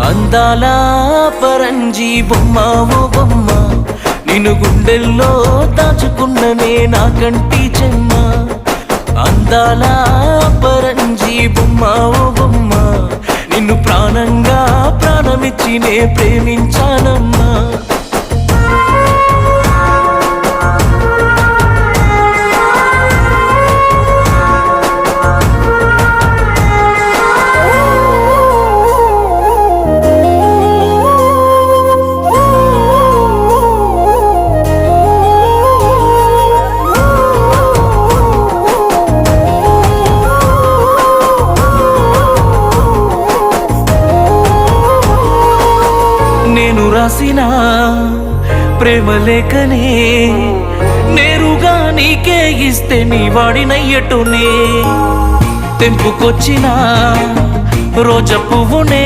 అందాల పరంజీ బొమ్మ ఓ బొమ్మ, నిన్ను గుండెల్లో దాచుకున్ననే నా కంటి చెమ్మ. అందాల పరంజీ బొమ్మ ఓ బొమ్మ, నిన్ను ప్రాణంగా ప్రాణమిచ్చి నే ప్రేమించానమ్మా. నేను రాసిన ప్రేమ లేఖనే నేరుగా నీకే ఇస్తే నీ వాడినయ్యటునే. తెంపుకొచ్చిన రోజా పువ్వునే